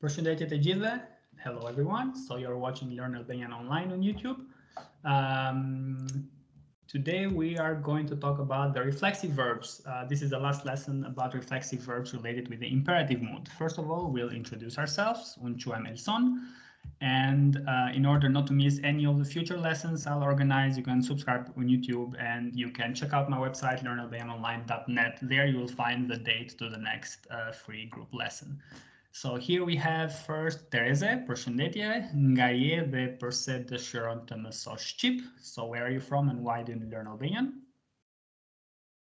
Përshëndetje të gjithëve. Hello everyone. So you're watching Learn Albanian Online on YouTube. Today we are going to talk about the reflexive verbs. This is the last lesson about reflexive verbs related with the imperative mood. First of all, we'll introduce ourselves. Unë quhem Elson. And in order not to miss any of the future lessons I'll organize, you can subscribe on YouTube and you can check out my website, learnalbanianonline.net. There you will find the date to the next free group lesson. So here we have first Tereze, përshëndetje, nga je dhe përse dëshiron të mësosh shqip. So where are you from and why do you learn Albanian?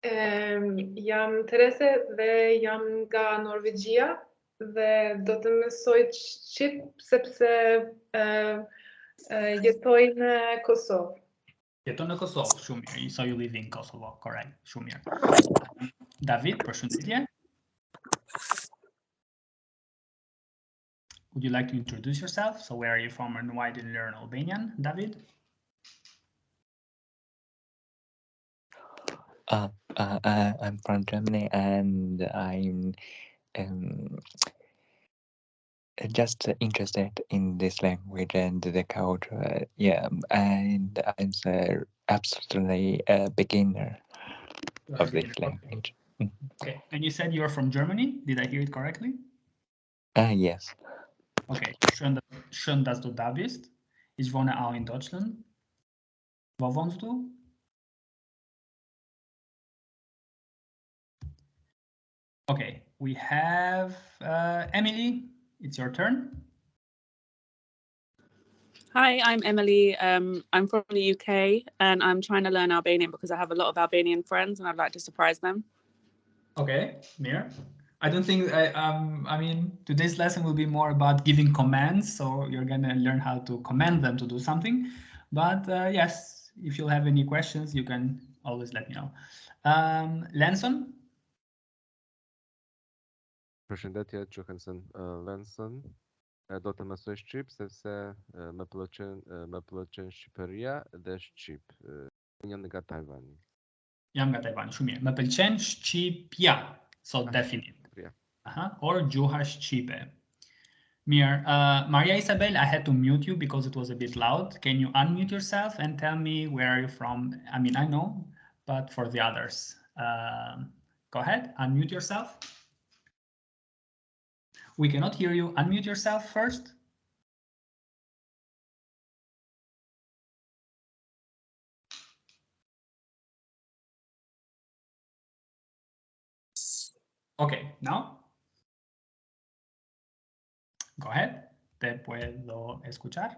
Jam Terese dhe jam nga Norvegjia dhe do të mësoj shqip sepse jetoj në Kosovë. Jeton në Kosovë, shumë mirë. So you live in Kosovo, correct, shumë mirë. David, përshëndetje. Would you like to introduce yourself? So where are you from and why do you learn Albanian, David? I'm from Germany and I'm just interested in this language and the culture. Yeah, and I'm absolutely a beginner of this language. Okay, and you said you're from Germany. Did I hear it correctly? Yes. Okay, schön, dass du da bist. Ich wohne auch in Deutschland. Wo wohnst du? Okay, we have Emily. It's your turn. Hi, I'm Emily. I'm from the UK and I'm trying to learn Albanian because I have a lot of Albanian friends and I'd like to surprise them. Okay, Mir. I don't think, I mean, today's lesson will be more about giving commands. So you're going to learn how to command them to do something. But yes, if you have any questions, you can always let me know. Lenson? Përshëndetje, Johansson Lenson. Do të mësoj shqip sepse më pëlqen Shqipëria dhe shqip. Jam nga Tajvani. Jam nga Tajvani, shumë mirë. Më pëlqen Shqipja. So definite. Or gjuha shqipe. Mirë. Maria Isabel, I had to mute you because it was a bit loud. Can you unmute yourself and tell me where are you from? I mean, I know, but for the others. Go ahead, unmute yourself. We cannot hear you. Unmute yourself first. Okay, now. Go ahead. Te puedo escuchar.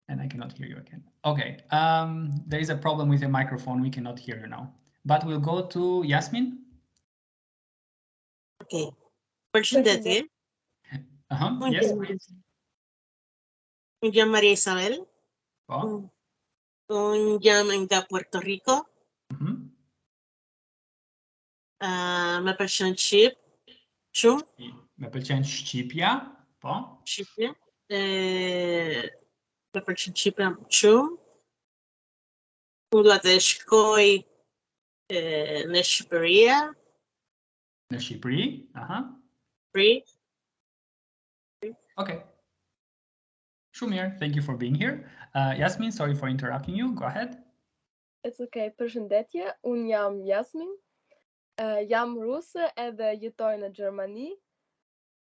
And I cannot hear you again. Okay, there is a problem with the microphone. We cannot hear you now. But we'll go to Yasmin. Okay. Përshëndetje. Yes. Unë jam Maria Isabel. Po. Unë jam nga Puerto Rico. Më pëlqen Shqip. Shumë. Më pëlqen Shqipja. Po. Shqipja. Më pëlqen Shqipja shumë. Unë dua të shkoj në Shqipëria. Në Shqipëri? Okay. Shumë mirë. Thank you for being here. Yasmin, sorry for interrupting you. Go ahead. It's okay. Përshëndetje. Unë jam Yasmin. Jam ruse edhe jetoj në Gjermani.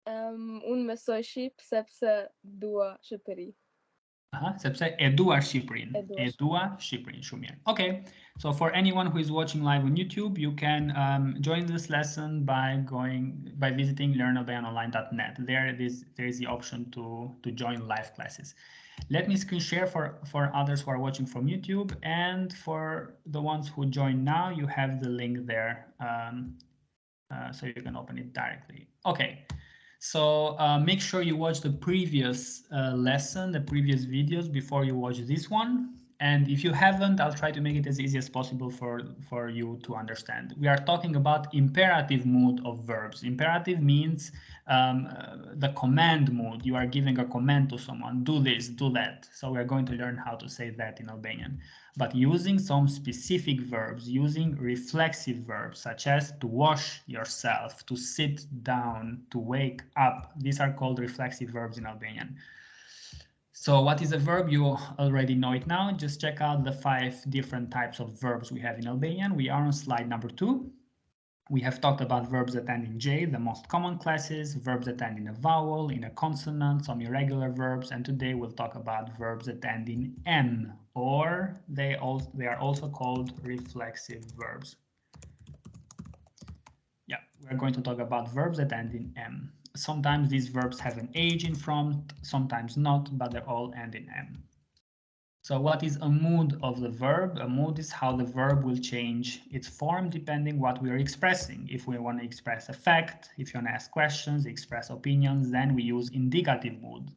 Unë mësoj shqip sepse dua Shqipëri. Sepse e dua Shqipërinë. E dua Shqipërinë, shumë mirë. Okay, so for anyone who is watching live on YouTube, you can join this lesson by visiting learnalbanianonline.net. There is the option to join live classes. Let me screen share for others who are watching from YouTube, and for the ones who join now, you have the link there, so you can open it directly. Okay. So make sure you watch the previous lesson, the previous videos before you watch this one. And if you haven't, I'll try to make it as easy as possible for you to understand. We are talking about imperative mood of verbs. Imperative means the command mood. You are giving a command to someone, do this, do that. So we are going to learn how to say that in Albanian. but using some specific verbs, using reflexive verbs, such as to wash yourself, to sit down, to wake up. These are called reflexive verbs in Albanian. So what is a verb? You already know it now. Just check out the 5 different types of verbs we have in Albanian. We are on slide number 2. We have talked about verbs that end in J, the most common classes, verbs that end in a vowel, in a consonant, some irregular verbs, and today we'll talk about verbs that end in M, or they are also called reflexive verbs. Yeah, we're going to talk about verbs that end in M. Sometimes these verbs have an age in front, sometimes not, but they all end in M. So what is a mood of the verb? A mood is how the verb will change its form depending what we are expressing. If we want to express a fact, if you want to ask questions, express opinions, then we use indicative mood.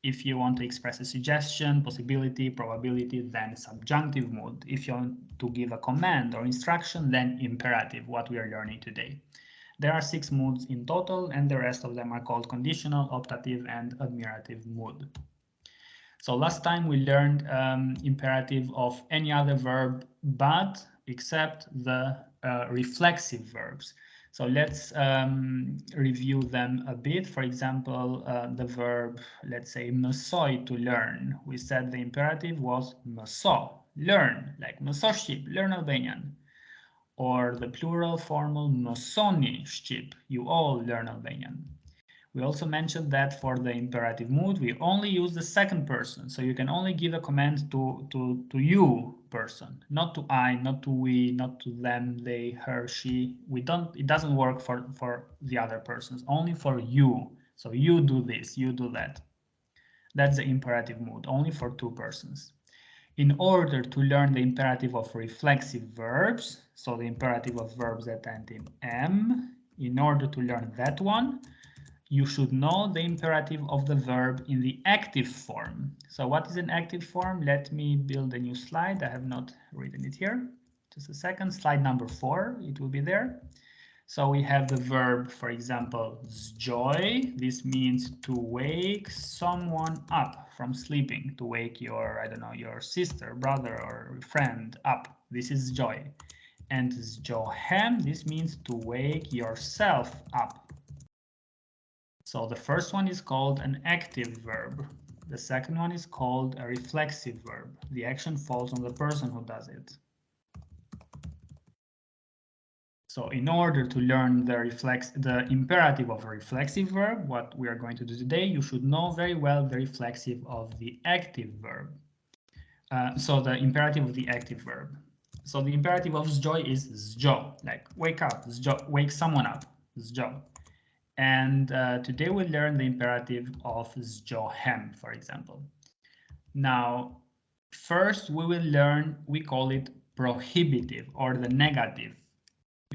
If you want to express a suggestion, possibility, probability, then subjunctive mood. If you want to give a command or instruction, then imperative, what we are learning today. There are 6 moods in total, and the rest of them are called conditional, optative, and admirative mood. So last time we learned imperative of any other verb, but except the reflexive verbs. So let's review them a bit. For example, the verb, let's say, mesoi, to learn. We said the imperative was meso, learn, like mesoship, learn Albanian. Or the plural formal mesoni ship, you all learn Albanian. We also mentioned that for the imperative mood, we only use the second person. So you can only give a command to you person, not to I, not to we, not to them, they, her, she. It doesn't work for the other persons, only for you. So you do this, you do that. That's the imperative mood, only for 2 persons. In order to learn the imperative of reflexive verbs, so the imperative of verbs that end in M, in order to learn that one, you should know the imperative of the verb in the active form. So what is an active form? Let me build a new slide. I have not written it here. Just a second. Slide number 4, it will be there. So we have the verb, for example, zjoj. This means to wake someone up from sleeping, to wake your, I don't know, your sister, brother, or friend up. This is joy. And zjohem, this means to wake yourself up. So the first one is called an active verb. The second one is called a reflexive verb. The action falls on the person who does it. So in order to learn the imperative of a reflexive verb, what we are going to do today, you should know very well the reflexive of the active verb. So the imperative of the active verb. So the imperative of zjoj is zjo, like wake up, zjo, wake someone up, zjo. And today we'll learn the imperative of zjohem, for example. Now, first we will learn, we call it prohibitive or the negative,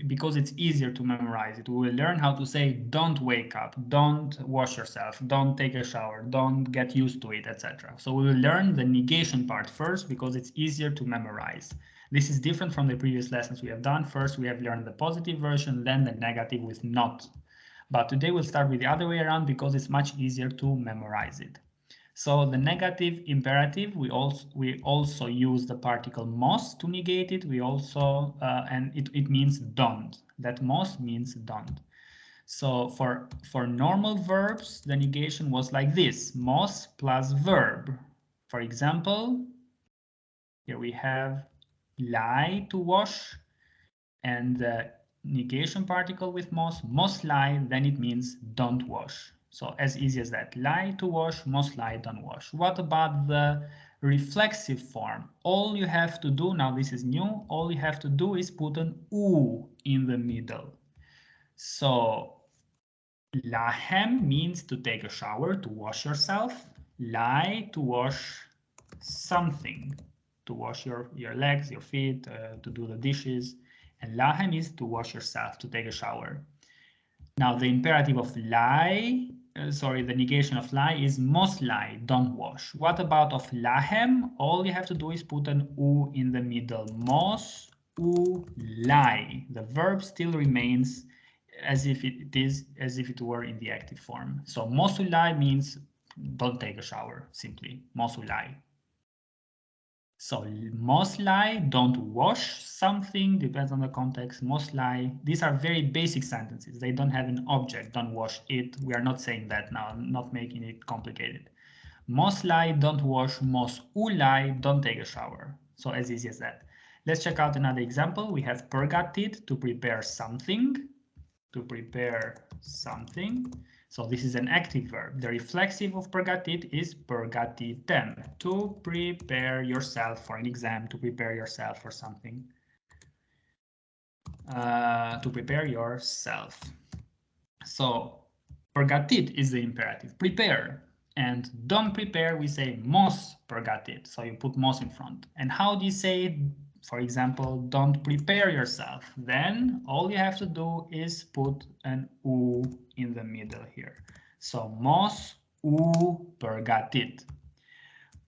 because it's easier to memorize it. We will learn how to say don't wake up, don't wash yourself, don't take a shower, don't get used to it, etc. So we will learn the negation part first because it's easier to memorize. This is different from the previous lessons we have done. First, we have learned the positive version, then the negative with not. But today we'll start with the other way around because it's much easier to memorize it. So the negative imperative, we also use the particle mos to negate it. We also, and it means don't. That mos means don't. So for normal verbs, the negation was like this, mos plus verb. For example, here we have lie, to wash, and the negation particle with mos lie, then it means don't wash. So as easy as that, lie, to wash, mos lie, don't wash. What about the reflexive form? All you have to do, now this is new, all you have to do is put an u in the middle. So lahem means to take a shower, to wash yourself. Lie, to wash something, to wash your legs, your feet, to do the dishes. And lahem is to wash yourself, to take a shower. Now the imperative of lie, the negation of lie is mos lie, don't wash. What about of lahem? All you have to do is put an u in the middle. Mos u lie. The verb still remains as if it were in the active form. So mos u lie means don't take a shower, simply mos u lie. So most lie, don't wash something, depends on the context. Most lie, these are very basic sentences. They don't have an object, don't wash it. We are not saying that now, I'm not making it complicated. Most lie, don't wash. Most lie, don't take a shower. So as easy as that. Let's check out another example. We have pregătit, to prepare something. To prepare something. So this is an active verb. The reflexive of pregătit is pregătitem. To prepare yourself for an exam, to prepare yourself for something. To prepare yourself. So pregătit is the imperative. Prepare. And don't prepare, we say most pregătit. So you put most in front. And how do you say, for example, don't prepare yourself? Then all you have to do is put an U in the middle here. So most U pregătit.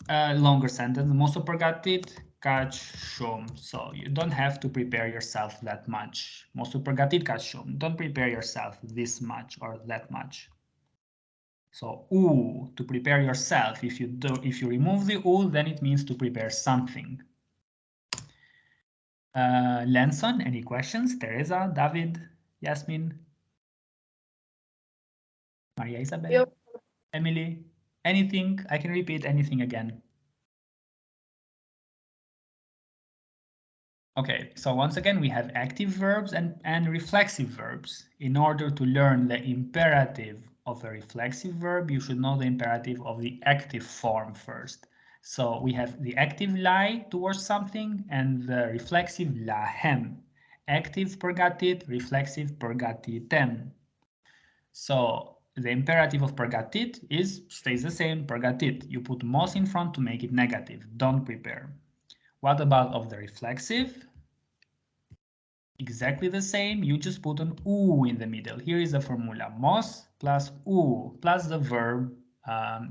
Longer sentence, most pregătit ca shumë. So you don't have to prepare yourself that much. Most pregătit ca shumë. Don't prepare yourself this much or that much. So U, to prepare yourself. If you remove the U, then it means to prepare something. Lenson, any questions? Teresa, David, Yasmin, Maria Isabel, Yep. Emily, anything? I can repeat anything again. Okay, so once again, we have active verbs and reflexive verbs. In order to learn the imperative of a reflexive verb, you should know the imperative of the active form first. So we have the active lie towards something and the reflexive lahem. Active pregătit, reflexive pregătitem. So the imperative of pregătit stays the same, pregătit. You put most in front to make it negative, don't prepare. What about of the reflexive? Exactly the same, you just put an U in the middle. Here is the formula, most plus U plus the verb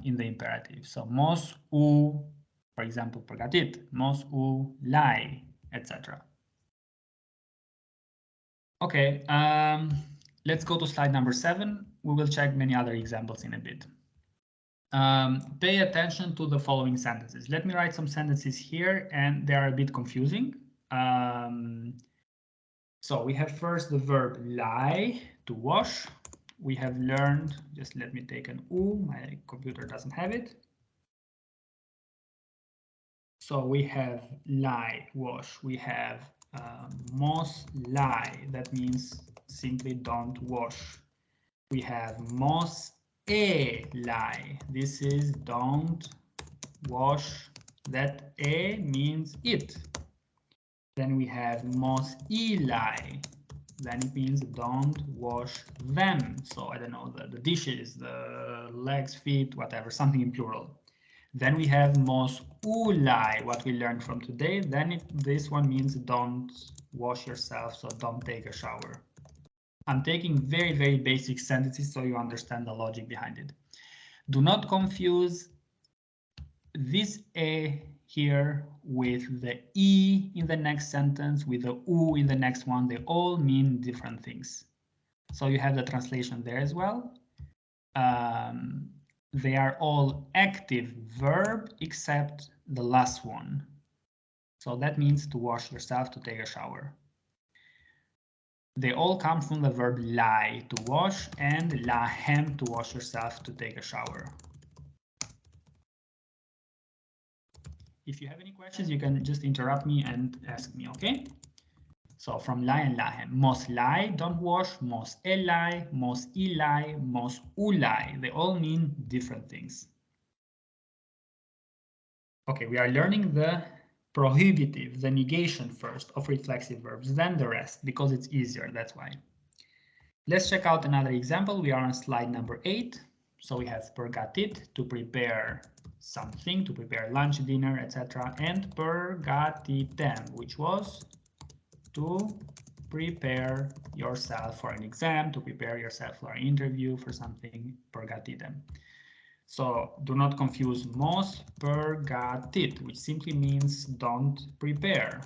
in the imperative. So most U, for example, pregătit, most U lie, etc. Okay, let's go to slide number 7. We will check many other examples in a bit. Pay attention to the following sentences. Let me write some sentences here, and they are a bit confusing. So we have first the verb lie, to wash. We have learned, just let me take an U, my computer doesn't have it. So we have lie, wash. We have most lie, that means simply don't wash. We have most lie, this is don't wash, that a means it. Then we have most lie, then it means don't wash them. So I don't know, the dishes, the legs, feet, whatever, something in plural. Then we have most lie, what we learned from today. Then this one means don't wash yourself, so don't take a shower. I'm taking very, very basic sentences so you understand the logic behind it. Do not confuse this a here with the e in the next sentence, with the u in the next one. They all mean different things. So you have the translation there as well. They are all active verb except the last one. So that means to wash yourself, to take a shower. They all come from the verb lie, to wash, and lahem, to wash yourself, to take a shower. If you have any questions, you can just interrupt me and ask me, okay? So from lie and lahem, most lie, don't wash, most lie, most lie, most lie. They all mean different things. Okay, we are learning the prohibitive, the negation first of reflexive verbs, then the rest, because it's easier, that's why. Let's check out another example. We are on slide number 8. So we have pregătit, to prepare something, to prepare lunch, dinner, etc. And pregătitem, which was to prepare yourself for an exam, to prepare yourself for an interview, for something, pregătitem. So do not confuse most pregătit, which simply means don't prepare,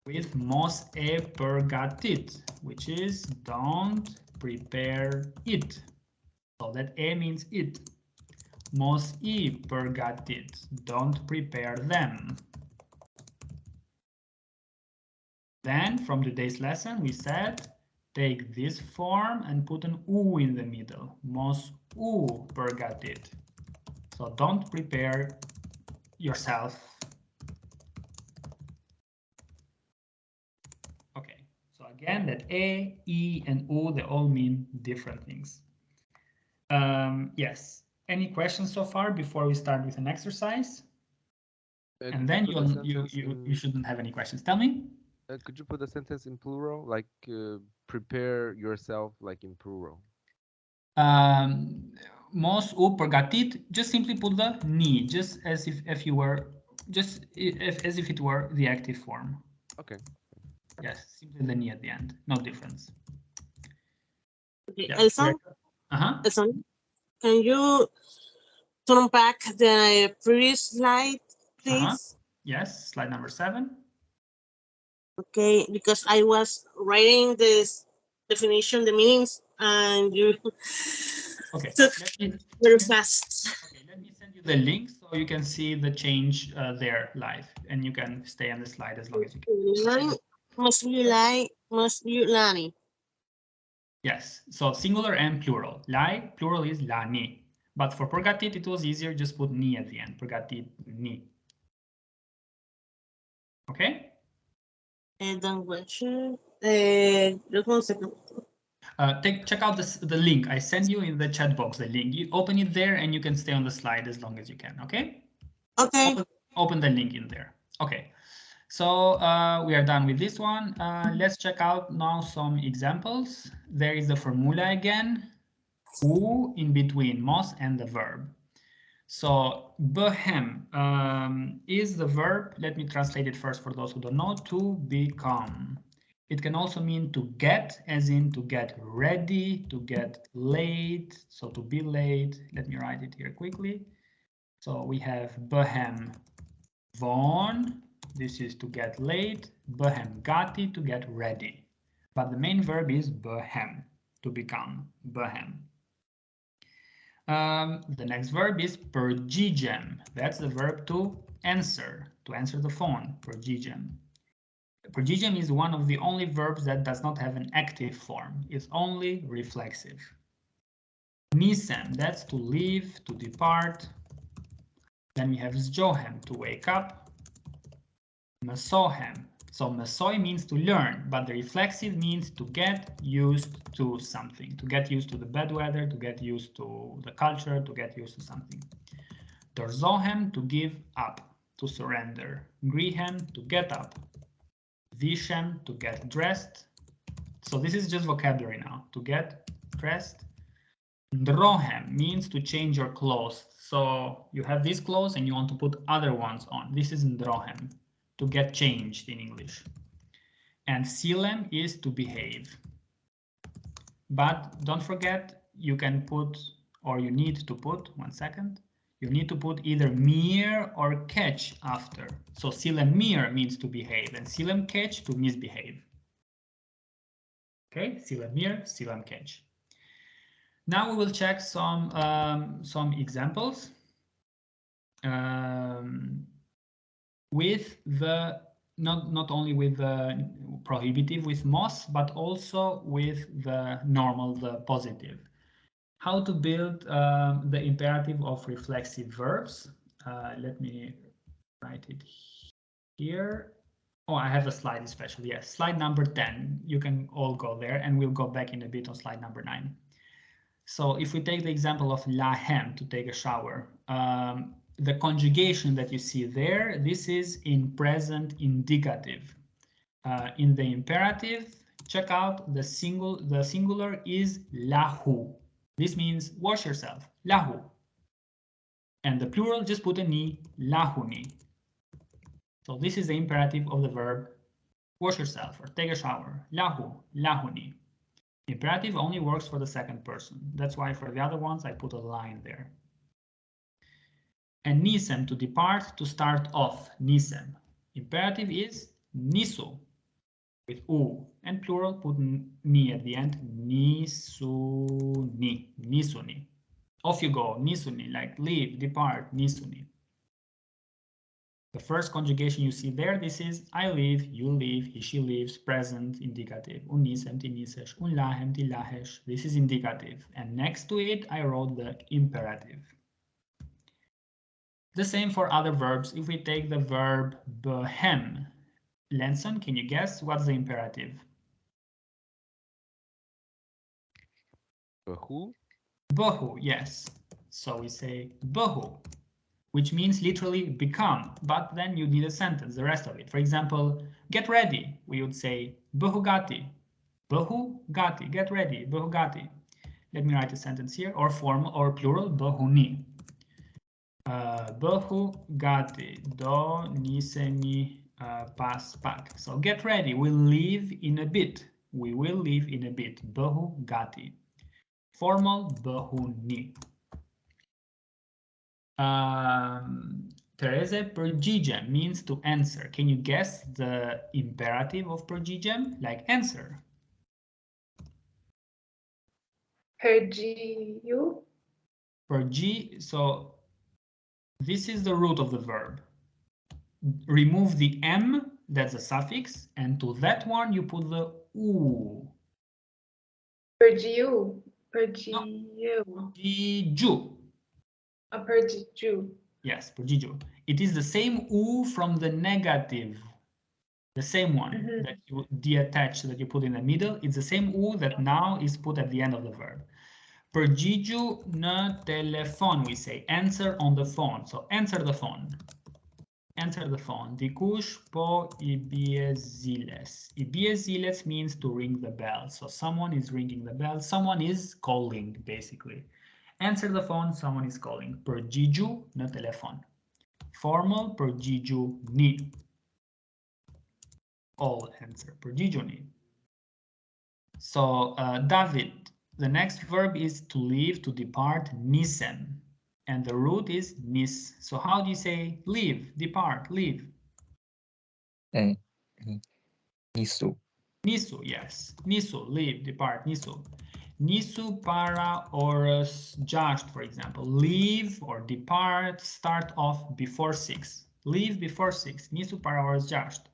with most pregătit, which is don't prepare it. So that a means it. Mos I pregătit. Don't prepare them. Then from today's lesson we said take this form and put an U in the middle. Mos U pregătit. So don't prepare yourself. Okay, so again that A, E, and U, they all mean different things. Yes, any questions so far before we start with an exercise? And then you shouldn't have any questions. Tell me. Could you put a sentence in plural, like prepare yourself, like in plural? Mos U pregătit, just simply put the ni, just as if you were, just as if it were the active form. Okay. Yes, simply the ni at the end, no difference. Okay, Yeah. Elson, Elson, can you turn back the previous slide, please? Yes, slide number 7. Okay, because I was writing this definition, the meanings, and you took very fast. Okay, let me send you the link so you can see the change there live, and you can stay on the slide as long as you can. Must you lani. Yes, so singular and plural. Lai, plural is lani. But for pregătit, it was easier, just put ni at the end. Pregătit, ni. Okay? Just 1 second. Check out the link. I send you in the chat box the link. You open it there and you can stay on the slide as long as you can, okay? Okay. Open the link in there. Okay, so we are done with this one. Let's check out now some examples. There is the formula again. U in between mos and the verb. So behem is the verb. Let me translate it first for those who don't know. To become. It can also mean to get, as in to get ready, to get late. So to be late. Let me write it here quickly. So we have behem von. This is to get late. Behem gati, to get ready. But the main verb is behem, to become. Behem. The next verb is pergigem. That's the verb to answer the phone. Pergigem. Pergigem is one of the only verbs that does not have an active form. It's only reflexive. Nisem, that's to leave, to depart. Then we have zjohem, to wake up. Mesohem. So mesoi means to learn, but the reflexive means to get used to something, to get used to the bad weather, to get used to the culture, to get used to something. Dorzohem, to give up, to surrender. Grihem, to get up. Vishem, to get dressed. So this is just vocabulary now, to get dressed. Drohem means to change your clothes. So you have these clothes and you want to put other ones on. This is drohem, to get changed in English. And silem is to behave. But don't forget, you can put, or you need to put, 1 second, you need to put either mir or catch after. So silem mir means to behave and silem catch to misbehave. Okay, silem mir, silem catch. Now we will check some examples. With the not only with the prohibitive with mos, but also with the normal, the positive. How to build the imperative of reflexive verbs. Let me write it here. Oh, I have a slide especially. Yes, slide number 10. You can all go there and we'll go back in a bit on slide number 9. So if we take the example of lahem, to take a shower, the conjugation that you see there, this is in present indicative. In the imperative, check out the singular is lahu. This means wash yourself, lahu. And the plural, just put a ni, lahuni. So this is the imperative of the verb wash yourself or take a shower, lahu, lahuni. Imperative only works for the second person. That's why for the other ones, I put a line there. And nisem, to depart, to start off, nisem. Imperative is nisu, with u, and plural, put ni at the end, nisuni, nisuni. Off you go, nisuni, like leave, depart, nisuni. The first conjugation you see there, this is I leave, you leave, he, she leaves, present, indicative. Un nisem, ti nisesh, un lahem, ti lahesh. This is indicative. And next to it, I wrote the imperative. The same for other verbs. If we take the verb behem, Lenson, can you guess what's the imperative? Behu. Behu, yes. So we say behu, which means literally become, but then you need a sentence, the rest of it. For example, get ready, we would say behu gati. Behu gati, get ready, behu gati. Let me write a sentence here, or formal or plural, behuni. Behu gati, do nisemi pas pak. So get ready, we'll leave in a bit. We will leave in a bit. Behu gati. Formal, behuni. Teresa, pergigem means to answer. Can you guess the imperative of pergigem? Like answer. Pergiu. Pergi, so this is the root of the verb. Remove the M, that's a suffix, and to that one you put the U. Pergiu. Pergiu. Pergiju. A pergiu. Yes, pergiju. It is the same U from the negative. The same one that you detach, that you put in the middle. It's the same U that now is put at the end of the verb. Pergigiu në telefon, we say. Answer on the phone. So answer the phone. Answer the phone. Dikush po I bie ziles. I bie ziles means to ring the bell. So someone is ringing the bell. Someone is calling, basically. Answer the phone. Someone is calling. Pergigiu në telefon. Formal, pergigiu ni. All answer. Pergigiu ni. So David, the next verb is to leave, to depart, nisem. And the root is nis. So how do you say leave, depart, leave? Nisu. Nisu, yes. Nisu, leave, depart, nisu. Nisu para orës gjasht, for example. Leave or depart, start off before 6. Leave before 6. Nisu para orës gjasht.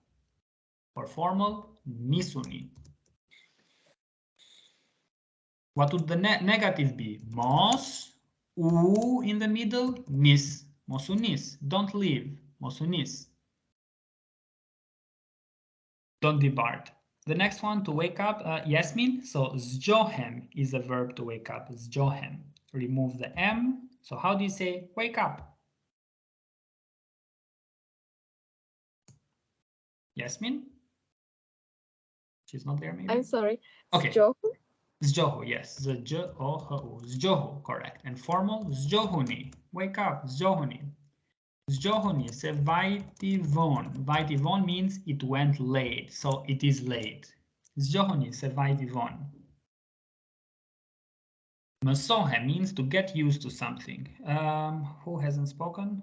For formal, nisuni. What would the negative be? Mos, u in the middle, nis. Mosunis. Don't leave. Mosunis. Don't depart. The next one, to wake up, Yasmin. So zjohem is a verb to wake up. Zjohem. Remove the M. So how do you say wake up? Yasmin? She's not there, maybe? I'm sorry. Okay. Zjohu? Zjohu, yes. Zjohu. Zjohu, correct. And formal, zjohuni. Wake up, zjohuni. Zjohuni se vajti von. Vajti von means it went late, so it is late. Zjohuni se vajti von. Mësohe means to get used to something. Who hasn't spoken?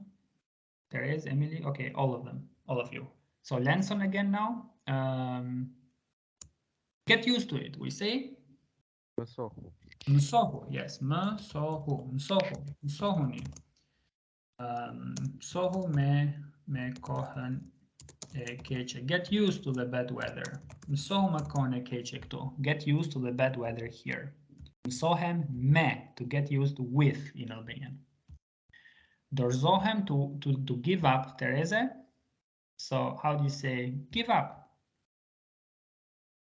Therese, Emily, okay, all of them, all of you. So Lenson again now. Get used to it, we say? Mësohu. Mësohu, yes, mësohu, mësohu, mësohuni. Mësohu me kohën e keqe. Get used to the bad weather. Mësohu me kohën e keqe këtu. Get used to the bad weather here. Mësohem me, to get used with in Albanian. Dorzohem, to give up, Teresa. So how do you say give up?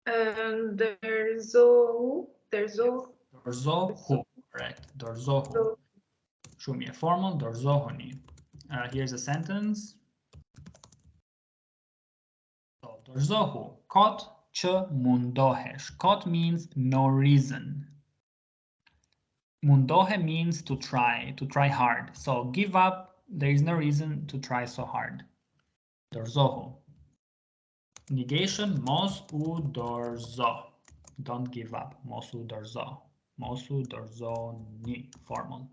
Dorzohu. Dorzohu, correct. Dorzohu. Shumie, formal, dorzohoni. Here's a sentence. So, dorzohu, kot që mundohesh. Kot means no reason. Mundohe means to try hard. So give up, there is no reason to try so hard. Dorzohu. Negation, mos u dorzo. Don't give up. Mos u dorzo. Mos u dorzo ni. Formal.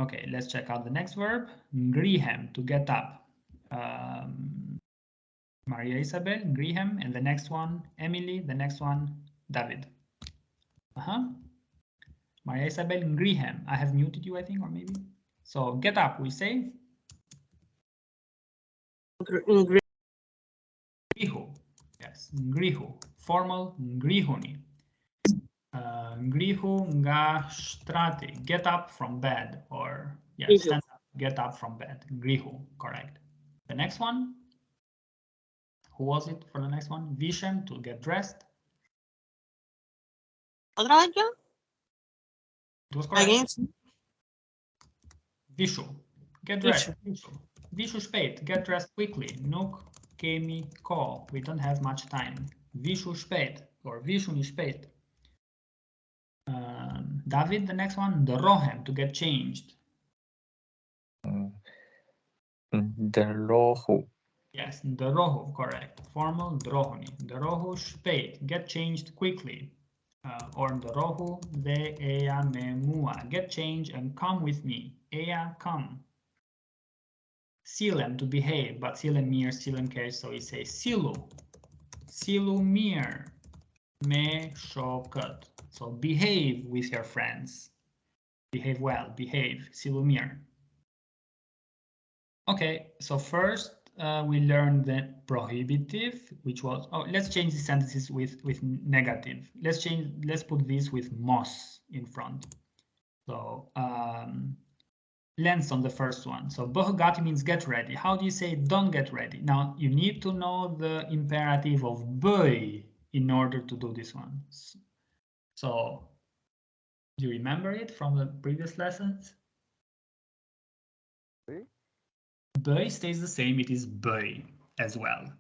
Okay, let's check out the next verb. Ngrihem, to get up. Maria Isabel, ngrihem, and the next one, Emily, the next one, David. Maria Isabel, ngrihem. I have muted you, I think, or maybe. So get up, we say. Ngrihu. Ngrihu. Yes, ngrihu. Formal ngrihuni. Ngrihu nga shtrati. Get up from bed, or yeah, stand up. Get up from bed. Ngrihu, correct. The next one. Who was it for the next one? Vishem, to get dressed. ¿Otra vez yo? It was correct. Against. Vishu, get dressed. Vishu spät, get dressed quickly. Nuk kemi ko. We don't have much time. Vishu spät, or Vishu ni spät. David, the next one. Dorohem, to get changed. Dorohu. Yes, dorohu, correct. Formal drohuni. Dorohu spät, get changed quickly. Or dorohu de ea memua. Get changed and come with me. Ea, come. Silem, to behave, but silem mir, silem catch, so we say silu. Silu mir me shokat. So behave with your friends. Behave well, behave. Silu mir. Okay, so first we learned the prohibitive, which was, oh, let's change the sentences with negative. Let's put this with mos in front. So lens on the first one. So bohogati means get ready. How do you say don't get ready? Now you need to know the imperative of boy in order to do this one. So do you remember it from the previous lessons? Boy stays the same, it is boy as well.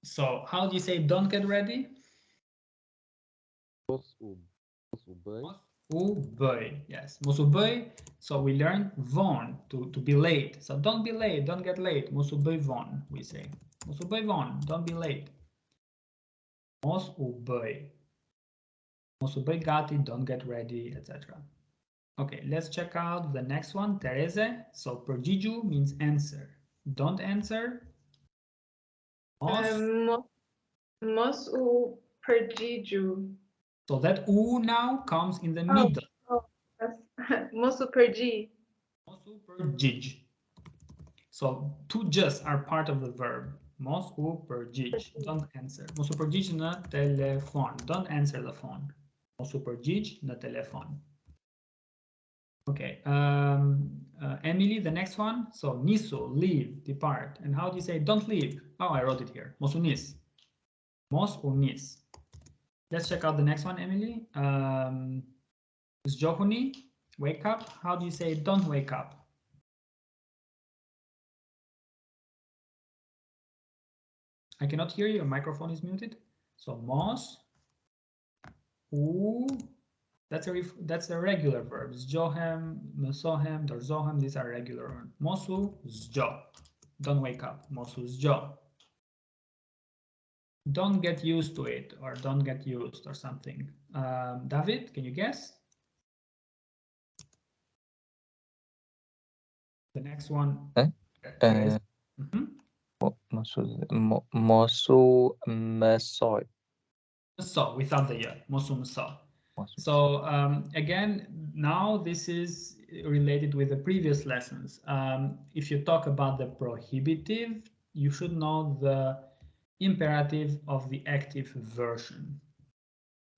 So how do you say don't get ready? Boy, yes, boy. So we learned von, to be late. So don't be late, don't get late. Boy von, we say. Boy von, don't be late. Boy gati, don't get ready, etc. Okay, let's check out the next one, Tereze. So progiju means answer. Don't answer. Mos u pergiju. So that u now comes in the middle. Mos u pergi. Mos u pergij. So two just are part of the verb. Mos u pergij. Don't answer. Mos u pergij na telefon. Don't answer the phone. Mos u pergij na telefon. Okay, Emily, the next one. So nisu, leave, depart. And how do you say don't leave? Oh, I wrote it here. Mos unis. Mos unis. Let's check out the next one, Emily. Zjohuni, wake up. How do you say don't wake up? I cannot hear you. Your microphone is muted. So mos u. That's a regular verb. Zjohem, mesohem, dorzohem. These are regular verbs. Mosu zjo. Don't wake up. Mosu zjo. Don't get used to it, or don't get used, or something. David, can you guess? The next one. Mosu mesoy. So without the ya. Mosu meso. So again, now this is related with the previous lessons. If you talk about the prohibitive, you should know the imperative of the active version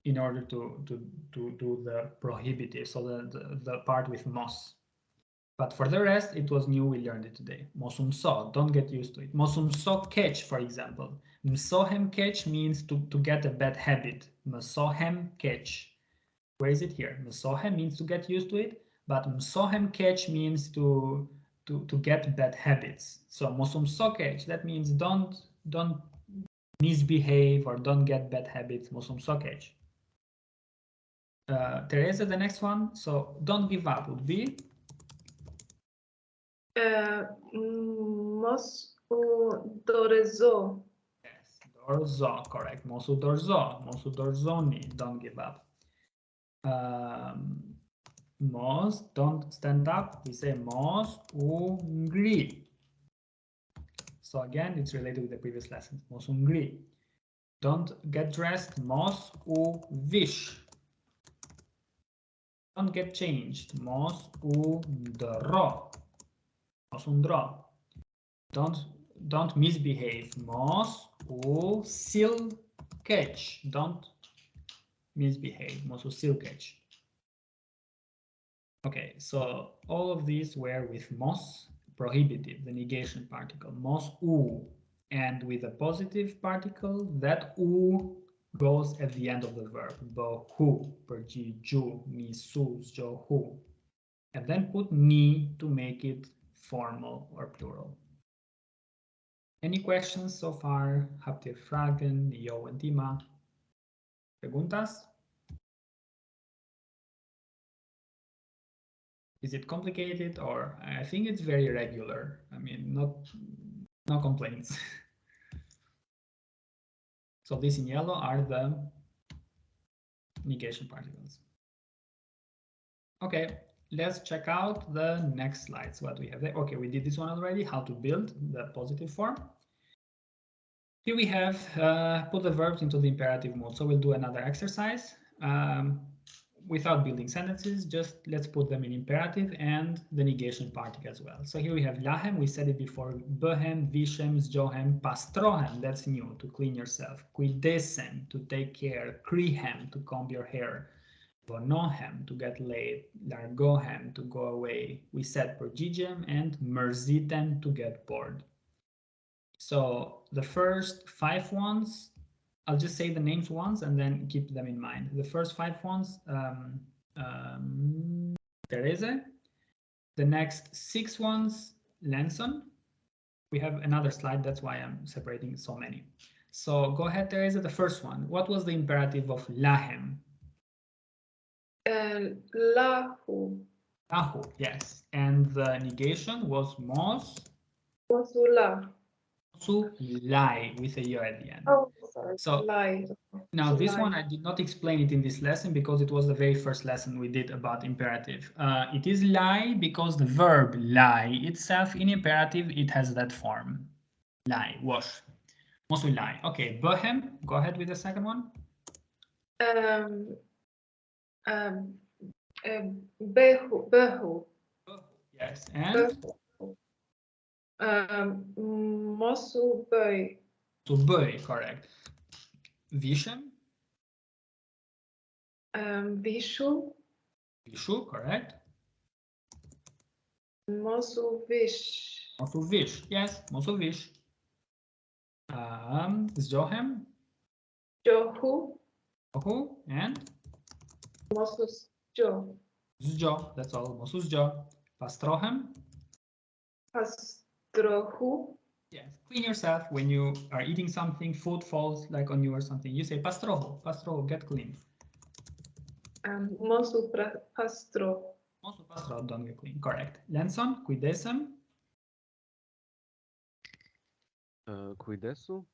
in order to do the prohibitive, so the part with mos. But for the rest, it was new, we learned it today. Mosum so, don't get used to it. Mosum so catch, for example. Msohem catch means to get a bad habit. Msohem catch. Where is it here? Msohem means to get used to it, but msohem catch means to get bad habits. So mosum so catch, that means don't misbehave or don't get bad habits. Mosum so catch. Teresa, the next one. So don't give up would be Mos u dorezo. Yes, dorzo, correct. Mosu dorzo, mosu dorzoni, don't give up. Mos, don't stand up. We say mos ungri. So again, it's related with the previous lesson. Mos ungri. Don't get dressed. Mos u vish. don't get changed. Mos undro. Mos undro. Don't misbehave. Mos u silkeci. Don't misbehave. Mos u silkeci. Okay, so all of these were with mos, prohibitive, the negation particle. Mos u, and with a positive particle, that u goes at the end of the verb. Bohu, pergi, ju, mi, su, jo, hu. And then put ni to make it formal or plural. Any questions so far? Habt ihr Fragen? Jo und Dima? Preguntas? Is it complicated, or I think it's very regular? I mean, no complaints. So these in yellow are the negation particles. Okay, let's check out the next slides. What we have there. Okay, we did this one already, how to build the positive form. Here we have put the verbs into the imperative mode. So we'll do another exercise without building sentences. Just let's put them in imperative and the negation particle as well. So here we have lahem. We said it before. Behem, vishem, zjohem, pastrohem. That's new, to clean yourself. Cuidesem, to take care. Krihem, to comb your hair. Vonohem, to get laid. Largohem, to go away. We said pergigem, and merzitem, to get bored. So the first 5 ones, I'll just say the names once and then keep them in mind. The first 5 ones, Teresa. The next 6 ones, Lanson. We have another slide, that's why I'm separating so many. So go ahead, Teresa, the first one. What was the imperative of lahem? Lahu. Lahu, yes. And the negation was mos. Mosula. Mosu lai, with a yo at the end. Oh, sorry. So Lie. now this Lie. one I did not explain it in this lesson because it was the very first lesson we did about imperative. It is lie because the verb lie itself in imperative, it has that form. Lie, wash. Mosu lie. Okay, bohem, go ahead with the second one. Behu. Behu. Yes, and Mosu böj. to boy, correct. Vishem, Vishu. vishu, correct. Mosu vish. Mosu vish, yes, mosu vish. Zjohem, Johu. ohu, and Mosu jo. zjo, that's all, mosu zjo. Pastrohem, Pastrohu. yes, clean yourself when you are eating something, food falls like on you or something. You say pastroho, pastroho, get clean. Mosu pastro. Mosu pastroho, don't get clean, correct. Lenson, cuidesem. Cuidesu.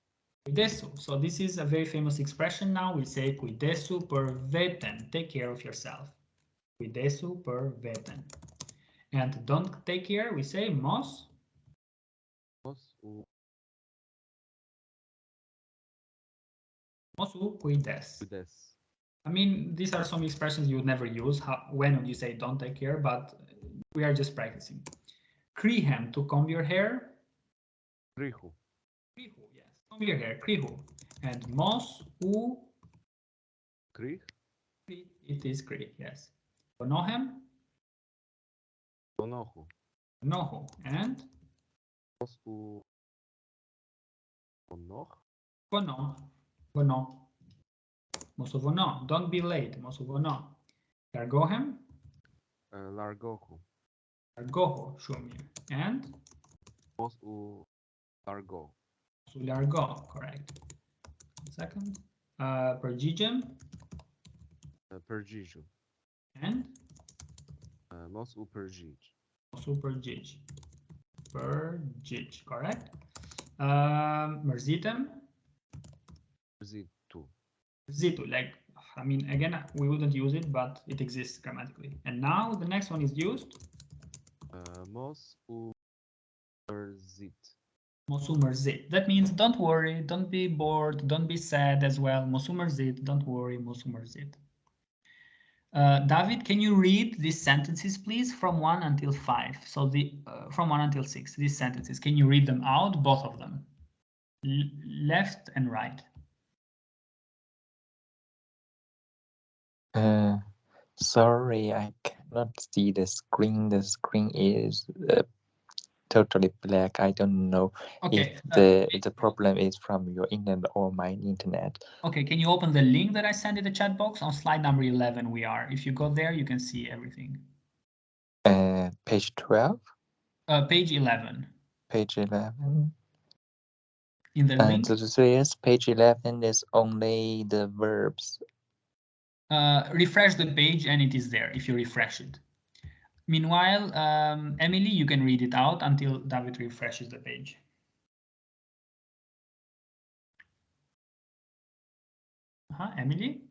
Cuidesu. So this is a very famous expression now. We say cuidesu per veten. Take care of yourself. Cuidesu per veten. And don't take care, we say mos. Mosu. Mosu cuides. Cuides. I mean, these are some expressions you would never use. When would you say don't take care? But we are just practicing. Krihem, to comb your hair. Krihu. Krihu, yes. Comb your hair, krihu. And mos u. Krih. It is kri, yes. Bonohem. Bonohu. Nohu. And Mosu. Bonoh. vono. Vono. Mosu vono. Don't be late. Mosu vono. Largohem. Largohu. Largoho. Shumir. And Mosu. Largo. mosu largo. Correct. 1 second. Pergigem. Pergiju. And Mosu pergij. mosu pergij. Pergij. Correct. Merzitem. Zitu. Zitu. Like, I mean, again, we wouldn't use it, but it exists grammatically. And now the next one is used. Mosu merzit. Mosu merzit. That means don't worry, don't be bored, don't be sad as well. Mosu merzit, don't worry, mosu merzit. David, can you read these sentences, please, from 1 until 5? So the from 1 until 6, these sentences. Can you read them out, both of them? Left and right. Sorry, I cannot see the screen. The screen is totally black. I don't know Okay. if the problem is from your internet or my internet. Okay, can you open the link that I sent in the chat box? On slide number 11 we are. If you go there, you can see everything. Page 12? Page 11. Page 11. In the link? So yes, page 11 is only the verbs. Refresh the page and it is there if you refresh it. Meanwhile, Emily, you can read it out until David refreshes the page. Emily?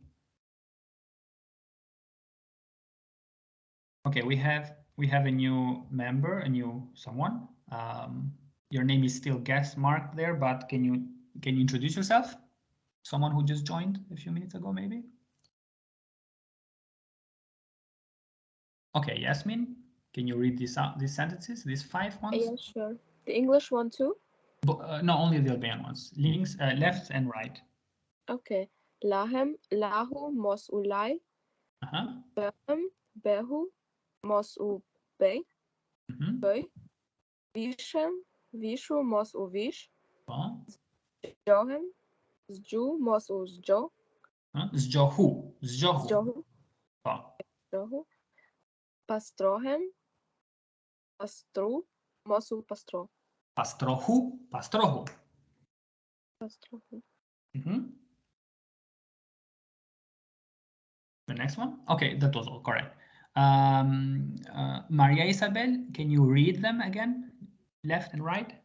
Okay, we have a new member, a new someone. Your name is still guest marked there, but can you introduce yourself? Someone who just joined a few minutes ago, maybe? Okay, Yasmin, can you read these sentences, these 5 ones? Yeah, sure. The English one too? No, only the Albanian ones. Links, left and right. Okay. Lahem, lahu, mos u laj. Behem, behu, mos u bej. Bëj. Vishem, vishu, mos u vish. Zgjohem, zgju, mos u zgjo. Zgjohu. Zgjohu. Zgjohu. Pastrohem, pastru, mos u pastro. Pastrohu. Pastrohu. The next one? Okay, that was all correct. Maria Isabel, can you read them again? Left and right?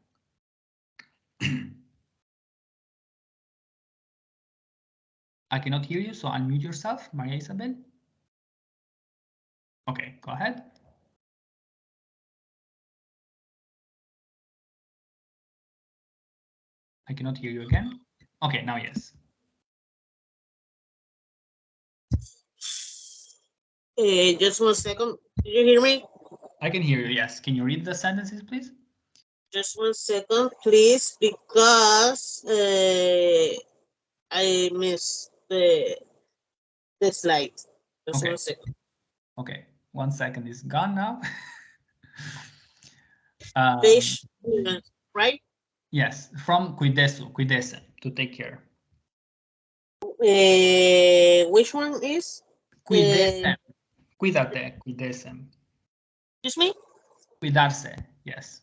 I cannot hear you, so unmute yourself, Maria Isabel. Okay, go ahead. I cannot hear you again. Okay, now yes. Just 1 second. Did you hear me? I can hear you, yes. Can you read the sentences, please? Just 1 second, please, because I missed the slide. Just 1 second. Okay, 1 second is gone now. Page, right? Yes, from cuidese, to take care. Which one is? Cuidese. Cuídate, cuidesem. Excuse me? Cuidarse, yes.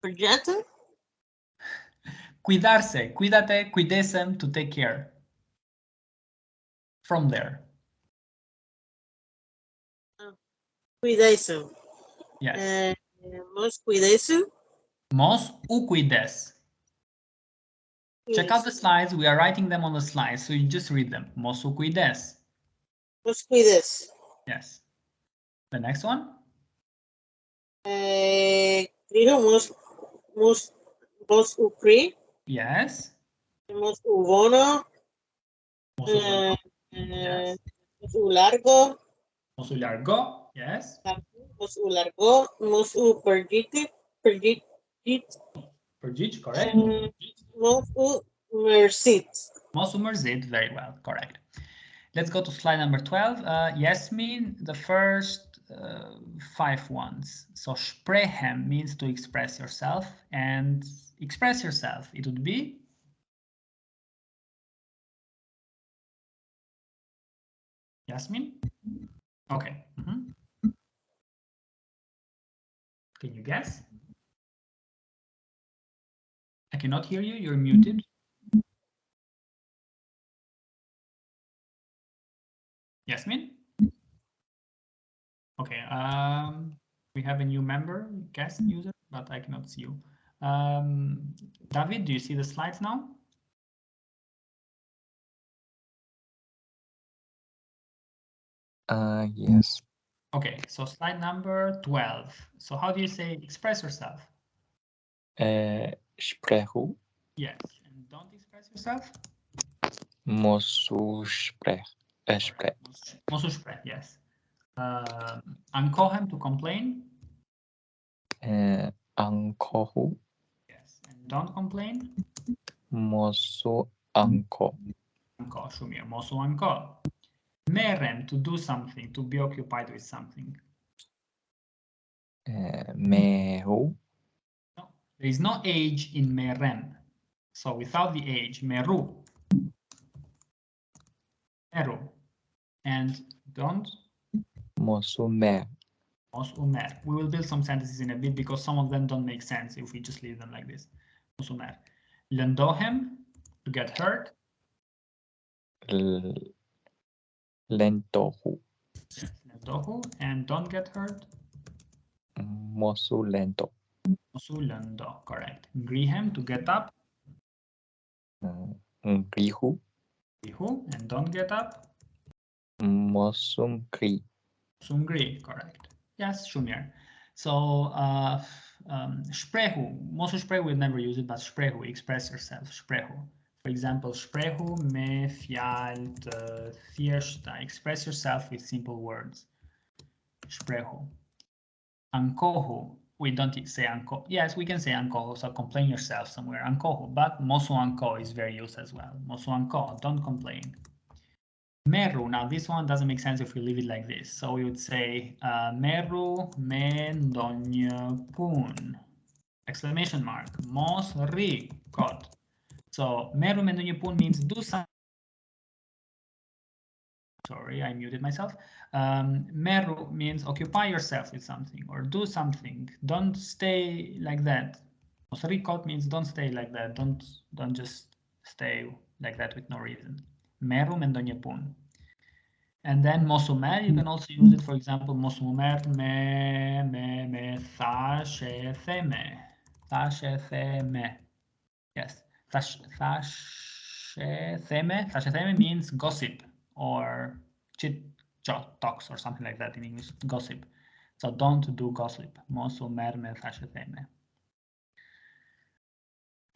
Cuidate? Cuidarse, cuídate, cuidesem, to take care. From there. Cuidesem. Yes. Mos cuidesem? Mos u cuides. Check out the slides. We are writing them on the slides, so you just read them. Mos u cuides. Mos cuides. Yes. The next one? Mos u cri. Yes. Mos u bono. Yes. Mos u largo. Mos u largo. Yes. Mos u largo. Mos u pergit, correct. Mos u mercit. Mos u mercit, very well, correct. Let's go to slide number 12. Yasmin, the first 5 ones. So sprechen means to express yourself, and express yourself, it would be? Yasmin? Okay. Can you guess? I cannot hear you, you're muted. Yasmin? Okay, we have a new member, guest user, but I cannot see you. David, do you see the slides now? Yes. Okay, so slide number 12. So how do you say express yourself? Sprechu. Yes, and don't express yourself? Mosu sprech. Spre. Mosu spre, yes. Ankohem, to complain. Ankohu. Yes. And don't complain. Mosu anko. Anko, Shumir. Mosu anko. Merem, to do something, to be occupied with something. Meru. No, there is no age in merem. So without the age, meru. Meru. And don't. Mosu mer. Mosumer. We will build some sentences in a bit because some of them don't make sense if we just leave them like this. Mosumer. Lendohem, to get hurt. Lentohu. Yes, lendohu. And don't get hurt. Mosu lento. Mosulendo, correct. Grihem, to get up. Grihu. Grihu, and don't get up. Mosungri. Sungri, correct. Yes, Shumir. So sprehu, mosu sprehu, we'll never use it, but sprehu, express yourself, sprehu. For example, sprehu me fjalt fiersta, express yourself with simple words. Sprehu. Ankohu, we don't say anko. Yes, we can say ankohu, so complain yourself somewhere, ankohu, but mosu anko is very used as well. Mosu anko, don't complain. Meru, now this one doesn't make sense if we leave it like this. So we would say Meru mendonypun, exclamation mark, mos ri kot. So Meru mendonypun means do something. Sorry, I muted myself. Meru means occupy yourself with something or do something. Don't stay like that. Mos ri kot means don't stay like that. Don't just stay like that with no reason. Meru mendonypun. And then mosumer, you can also use it, for example, mosumer me thashetheme. Thashetheme. Yes. Thashetheme means gossip or chit chat talks or something like that in English, gossip. So don't do gossip. Mosumer me thashetheme.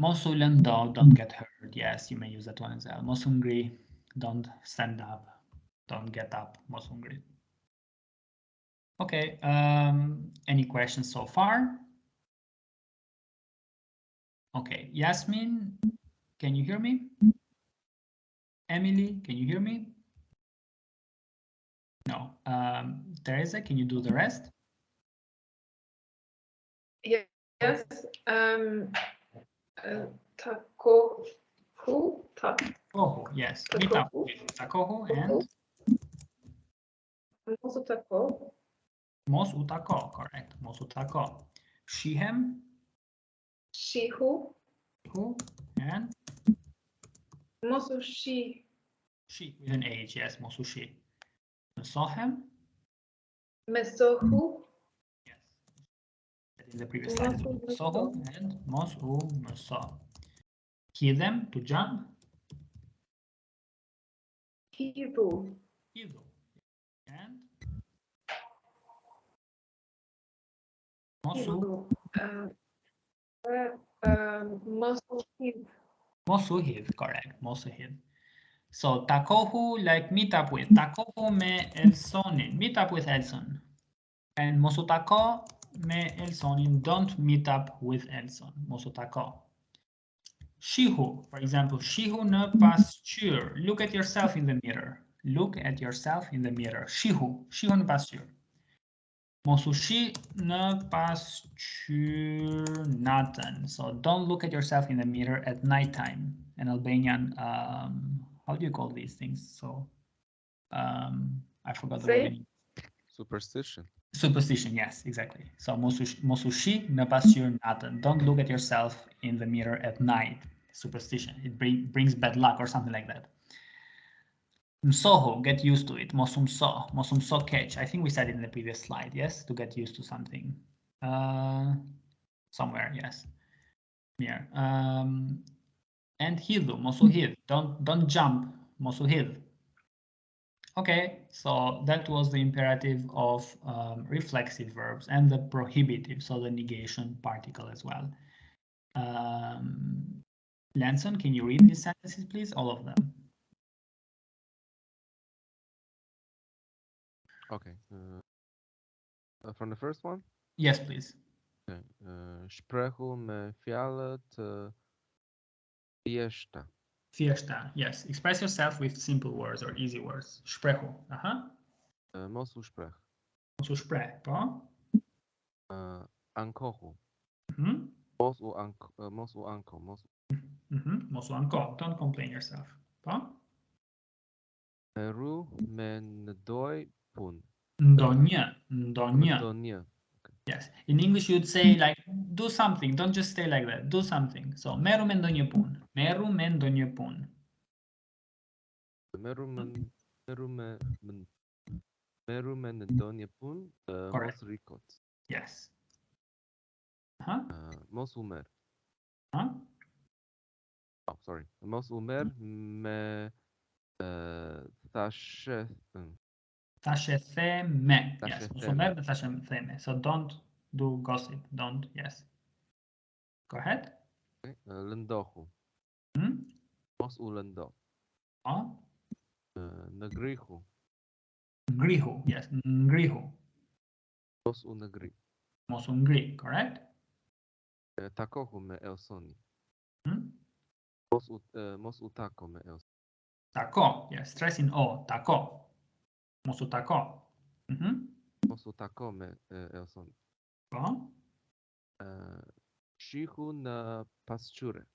Mosulendo, don't get hurt. Yes, you may use that one as well. Mosungri, don't stand up. Don't get up, Mosungri. Okay, any questions so far? Okay, Yasmin, can you hear me? Emily, can you hear me? No. Teresa, can you do the rest? Yes. Takohu. Takohu, yes. Meet up with Takohu and Mosutako. Mosutako, correct. Mosutako. Shihem, Shihu. who, and Mosushi. she with an H, yes, Mosushi. Mesohem, Mesohu. yes. In the previous slide, Mesohu and Mosu, Meso. Hidem, to jump. Hivu. Hidu. And Mosu. Mosuhiv. Mosuhid, correct. Mosuhid. So Takohu, like meet up with. Takohu me Elsonin. Meet up with Elson. And Mosutako me Elsonin. Don't meet up with Elson. Mosutako. Shihu, for example, Shihu ne pasture. Look at yourself in the mirror. Look at yourself in the mirror. Shihu. Shihu ne pasture. Mosushi ne pasture naten. So don't look at yourself in the mirror at nighttime. An Albanian, how do you call these things? So I forgot the word. Superstition. Superstition, yes, exactly. So mosushi ne pasture naten. Don't look at yourself in the mirror at night. Superstition. It brings bad luck or something like that. Msoho, get used to it. Mosumso catch. I think we said it in the previous slide, yes, to get used to something. Somewhere, yes. Here. And hidu, mosuhid. Don't jump, mosuhid. Okay, so that was the imperative of reflexive verbs and the prohibitive, so the negation particle as well. Lanson, can you read these sentences, please? All of them. Okay. From the first one? Yes, please. Okay. Shprehu me fjalë të thjeshta. Fiesta. Yes. Express yourself with simple words or easy words. Sprehu. Mos u shpreh. Mos u shpreh, po? Ankohu. Mhm. Mos u anko. Mos u anko. Mos u anko. Don't complain yourself. Po? Ru me ndoj pun. Ndonjë. Ndonjë. Ndonjë. Yes. In English, you'd say like, do something. Don't just stay like that. Do something. So, meru me ndonjë punë. Meru me ndonjë punë. Meru me ndonjë pun. Mos rikot. Yes. Mos u merr. Huh? Oh, sorry. Mos u merr me thashethën. Thashetheme. Yes. Mos u Thashetheme. merr me thashetheme. So don't do gossip. Don't. Yes. Go ahead. Okay. Lëndohu. Mos u lëndo. Oh. Ngrihu. Ngrihu. Yes. Ngrihu. Mos u ngri. Mos u ngri. Correct? Takohu me Elsoni. Mos u tako me Elsoni. Tako. Yes. Stress in O. Tako. Mos u tako. Mos u tako me Elsoni. Po. Shihu në pasqyre.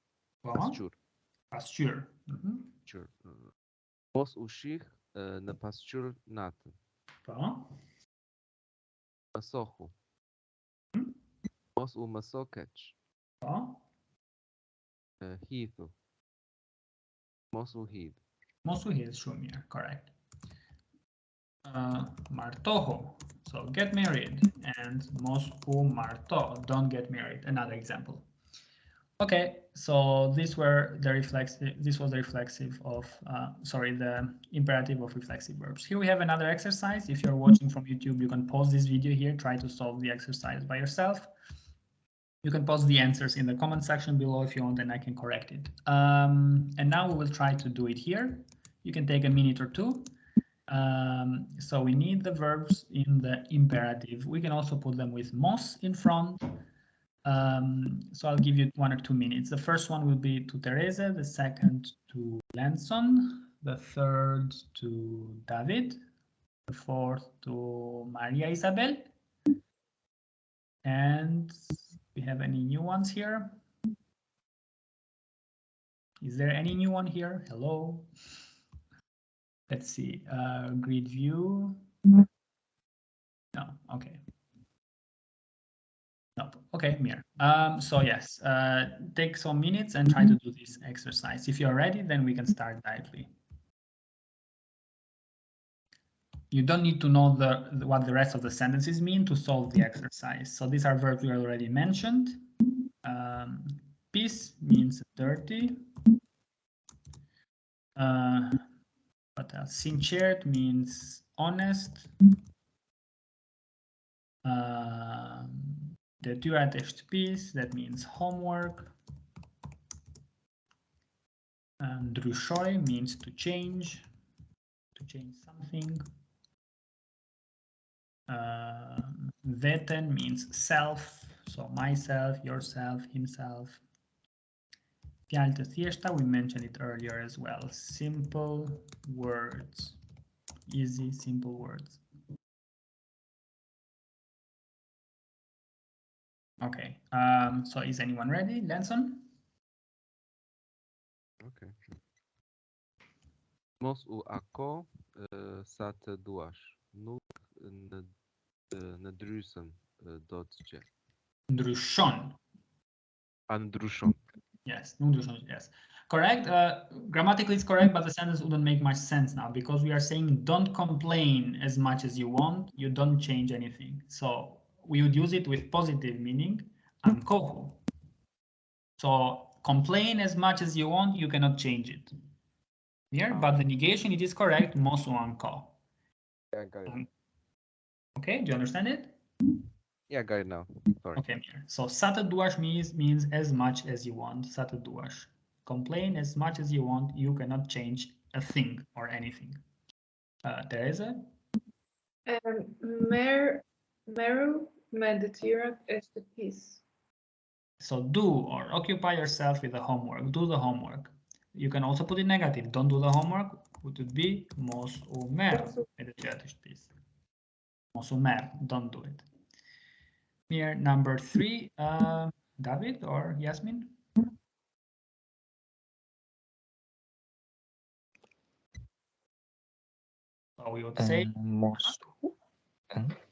Po. Pasqyr. Pasqyr. Mos u shih në pasqyr natën. Po. Mësohu. Mos u mëso keq. Po. Hithu. Mos u hidh. Mos u hidh. Shumë mirë. Correct. Martohu. So get married. And mos u marto. Don't get married. Another example. Okay, so this was the reflexive of, the imperative of reflexive verbs. Here we have another exercise. If you're watching from YouTube, you can pause this video here, try to solve the exercise by yourself. You can post the answers in the comment section below if you want, and I can correct it. And now we will try to do it here. You can take a minute or two. So we need the verbs in the imperative. We can also put them with mos in front. So I'll give you 1 or 2 minutes. The first one will be to Teresa, the second to Lanson, the third to David, the fourth to Maria Isabel. And we have any new ones here? Is there any new one here? Hello. Let's see. Grid view. No. Okay. Nope. Okay, Mir. So yes, take some minutes and try to do this exercise. If you're ready, then we can start directly. You don't need to know what the rest of the sentences mean to solve the exercise. So these are verbs we already mentioned. Pis means dirty. What else? Sincered means honest. Detyrat e shtëpisë, that means homework. Ndryshoj means to change something. Veten means self, so myself, yourself, himself. Fjalë të thjeshta, we mentioned it earlier as well. Simple words, easy, simple words. Okay, so is anyone ready? Lanson? Okay. Mos u ako sa të duash. Nuk në drysën do të gjë. Ndryshon. Ndryshon. Yes, ndryshon, yes. Correct. Grammatically it's correct, but the sentence wouldn't make much sense now because we are saying don't complain as much as you want. You don't change anything. So we would use it with positive meaning. Ankohu. So complain as much as you want, you cannot change it. Here, but the negation, it is correct. Mosu anko. Yeah, I got it. Okay, do you understand it? Yeah, I got it now. Sorry. Okay, so sa të duash means as much as you want. Sa të duash. Complain as much as you want. You cannot change a thing or anything. Teresa? Meru me detyrat është shtëpisë. So do or occupy yourself with the homework. Do the homework. You can also put it negative. Don't do the homework. Would it be mos u merr me detyrat e shtëpisë? Mos u merr. Don't do it. Here, number 3, David or Yasmin? So we would say Mosu.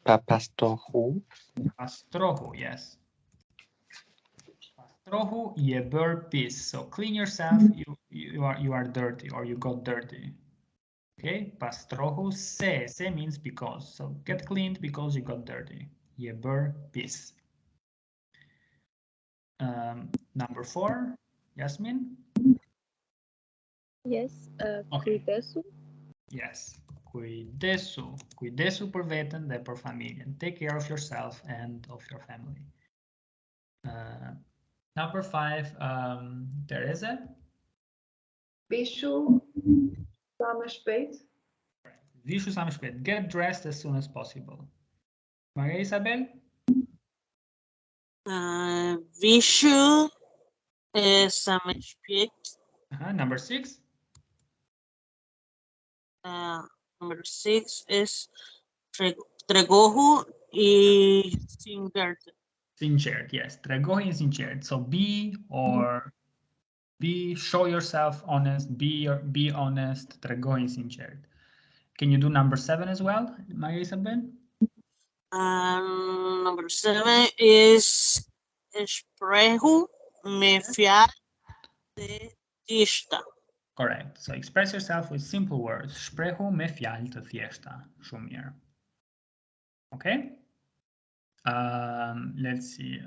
Pastrohu. Pastrohu, yes. Pastrohu je bër pis. So clean yourself. You are dirty or you got dirty. Okay, pastrohu se. Se means because. So get cleaned because you got dirty. Je bër pis. Number 4, Yasmin. Yes, Okay. kujdesu. Yes. Kujdesu. Kujdesu për veten dhe për familjen. Take care of yourself and of your family. Number 5, Teresa. Vishu sa më shpejt. Vishu sa më shpejt. Get dressed as soon as possible. Maria Isabel. Vishu sa më shpejt. Number 6. Number 6 is tregohu I sinqert. Sinqert, yes. Tregohi is sinqert. So be or show yourself honest, be honest, tregohi sinqert. Can you do number 7 as well, Maria Isabel? Number 7 is shprehu me fjalë të thjeshta. Correct. So express yourself with simple words. Shprehu me fjalë të thjeshta. Shumë mirë. Okay. Let's see.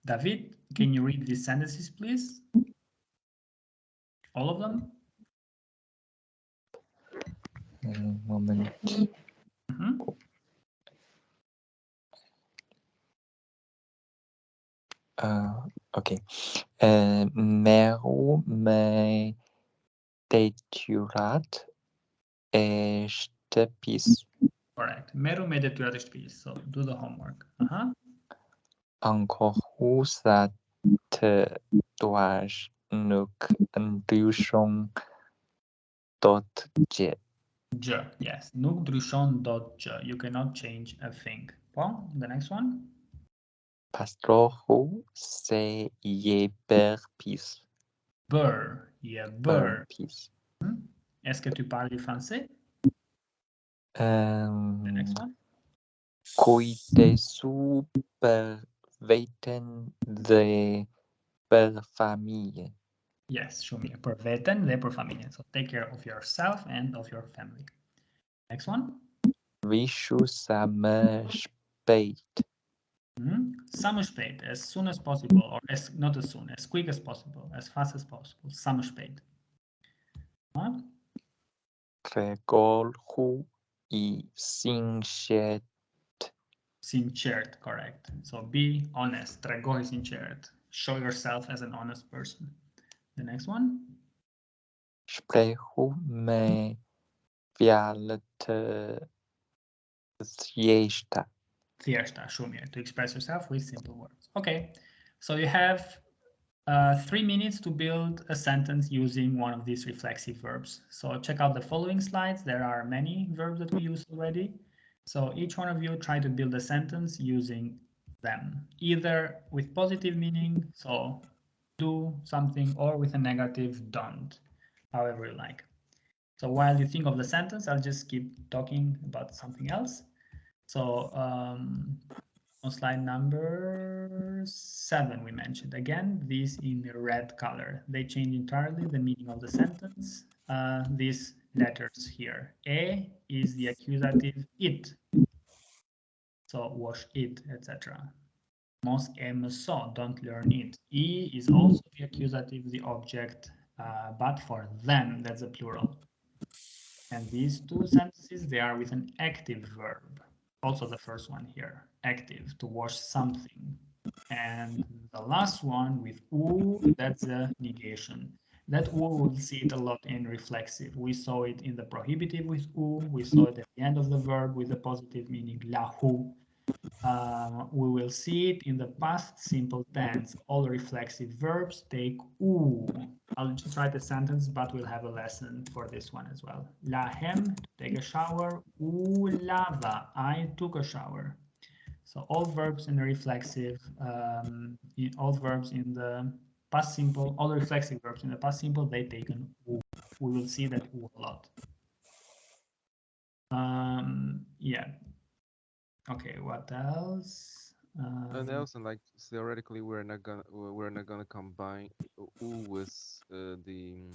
David, can you read these sentences, please? All of them? Moment. Okay. Meru me detyrat e shtëpisë. Correct. Meru me detyrat e shtëpisë. So do the homework. Ankohu sa të duash nuk ndryshon dot gjë. Gjë, yes. Nuk ndryshon dot gjë. You cannot change a thing. Well, the next one. Pastrohu se je bër pis. Bër, je bër. Pis. Est-ce que tu parles français? The next one. Kujdesu për veten dhe për familjen. Yes, shumë mirë. Për veten dhe për familjen. So take care of yourself and of your family. Next one. Vishu sa më shpejt. Sa më shpejt, as soon as possible, or not as soon, as quick as possible, as fast as possible. Sa më shpejt. Tregolhu I sinqert. Sinqert, correct. So be honest. Tregohi sinqert. Show yourself as an honest person. The next one. Shprehu me fjalë të thjeshta. Thjeshta, shumë mirë. To express yourself with simple words. Okay, so you have 3 minutes to build a sentence using one of these reflexive verbs. So check out the following slides. There are many verbs that we use already. So each one of you try to build a sentence using them, either with positive meaning, so do something, or with a negative, don't, however you like. So while you think of the sentence, I'll just keep talking about something else. So on slide number 7, we mentioned again these in red color. They change entirely the meaning of the sentence. These letters here. E is the accusative it. So wash it, etc. Mos e mëso, don't learn it. E is also the accusative, the object, but for them, that's a plural. And these two sentences, they are with an active verb. Also the first one here, active, to wash something. And the last one with u, that's a negation. That U, we'll see it a lot in reflexive. We saw it in the prohibitive with U. We saw it at the end of the verb with the positive meaning lahu. We will see it in the past simple tense. All reflexive verbs take U. I'll just write a sentence, but we'll have a lesson for this one as well. Lahem, to take a shower. U lava, I took a shower. So all verbs in the reflexive, all verbs in the past simple, all reflexive verbs in the past simple, they take an U. We will see that U a lot. Yeah. Okay, what else? And also, like theoretically, we're not gonna combine U with the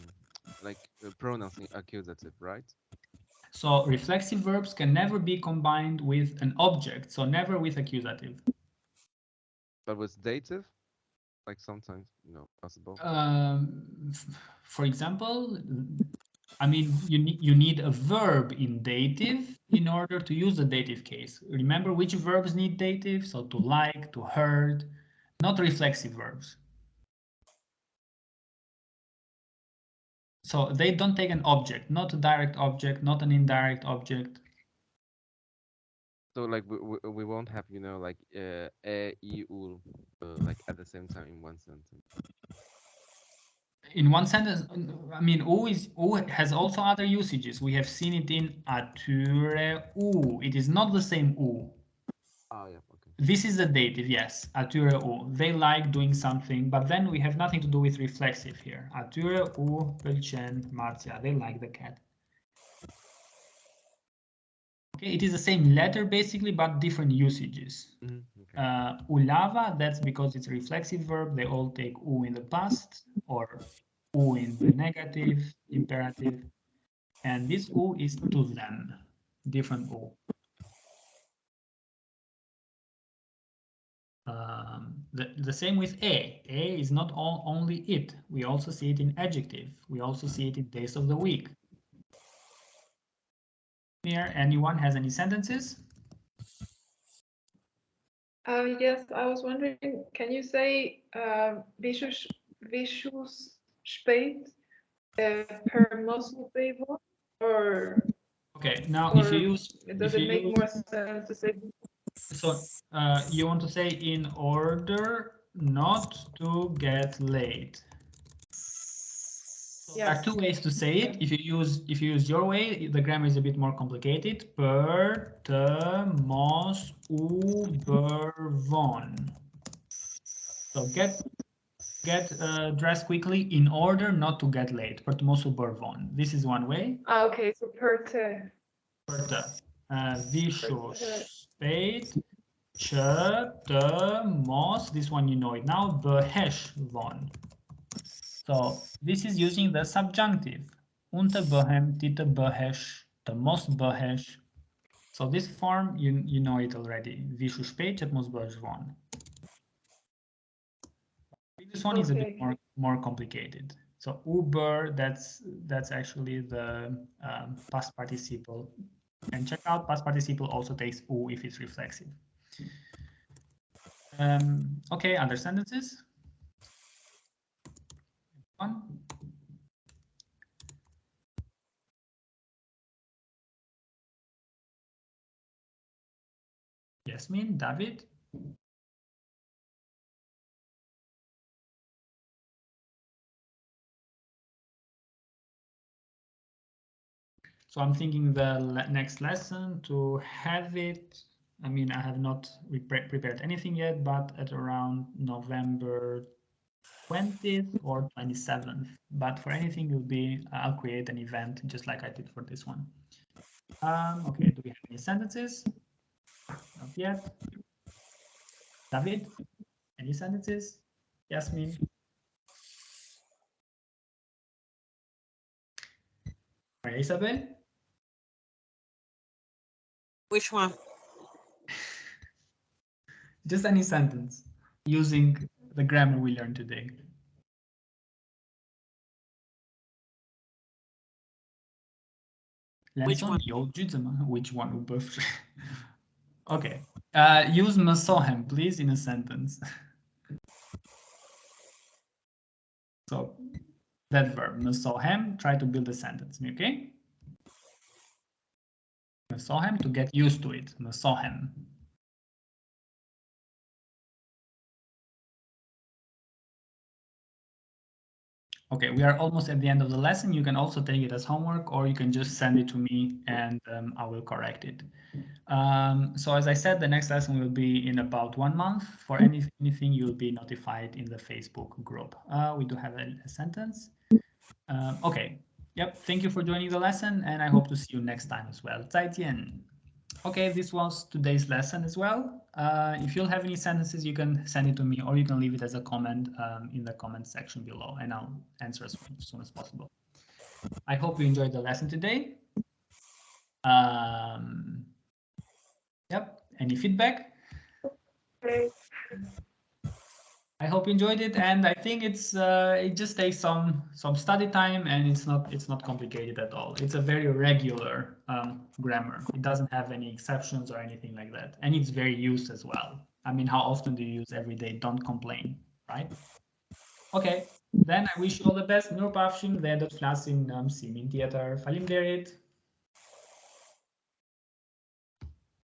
pronouncing accusative, right? So reflexive verbs can never be combined with an object, so never with accusative. But with dative, like sometimes, possible. For example, I mean, you need a verb in dative in order to use the dative case. Remember which verbs need dative? So to like, to hurt, not reflexive verbs. So they don't take an object, not a direct object, not an indirect object. So like we won't have like e, u like at the same time in one sentence. In one sentence, I mean, U has also other usages. We have seen it in ature U. It is not the same U. Oh yeah, okay. This is the dative, yes, ature U. They like doing something, but then we have nothing to do with reflexive here. Ature U pëlqen Marcia. They like the cat. Okay, it is the same letter basically, but different usages. Okay. Ulava, that's because it's a reflexive verb. They all take U in the past or U in the negative, imperative. And this U is to them, different U. The same with A. A is not only it. We also see it in adjective. We also see it in days of the week. Here, anyone has any sentences? Yes, I was wondering, can you say Visus spät per måste bli, or Okay, now or if you use, does it make more sense to say? So you want to say in order not to get late. So there are two ways to say it. If you use your way, the grammar is a bit more complicated. Per te mos ubervon. So get dressed quickly in order not to get late. Per te mos ubervon. This is one way. Okay, so per te. Per te. Visus spät. Që të mos, this one you know it now, bëhesh von. So this is using the subjunctive. Unë të bëhem, ti të bëhesh, të mos bëhesh. So this form, you know it already. Vishu shpejt që të mos bëhesh von. This one is a bit more complicated. So Uber, that's actually the past participle. And check out past participle also takes U if it's reflexive. Okay, other sentences? One. Yasmin, David? So I'm thinking the next lesson to have it. I mean, I have not prepared anything yet, but at around November 20th or 27th. But for anything, it will be, I'll create an event just like I did for this one. Okay, do we have any sentences? Not yet. David, any sentences? Yasmin? Maria Isabel? Which one? Just any sentence using the grammar we learned today. Which one? Which one? Okay. Use masohem, please, in a sentence. So that verb, mesohem. Try to build a sentence, okay? Mesohem, to get used to it, mesohem. Okay, we are almost at the end of the lesson. You can also take it as homework, or you can just send it to me and I will correct it. So as I said, the next lesson will be in about 1 month. For anything, you'll be notified in the Facebook group. We do have a sentence. Okay, yep, thank you for joining the lesson, and I hope to see you next time as well. 再见. Okay, this was today's lesson as well. If you'll have any sentences, you can send it to me, or you can leave it as a comment in the comment section below, and I'll answer as soon as possible. I hope you enjoyed the lesson today. Yep, any feedback? Okay. I hope you enjoyed it, and I think it just takes some study time, and it's not complicated at all. It's a very regular grammar. It doesn't have any exceptions or anything like that, and it's very used as well. I mean, how often do you use every day? Don't complain, right? Okay, then I wish you all the best. Mirë pafshim dhe do të flasim në mësimin tjetër. Faleminderit.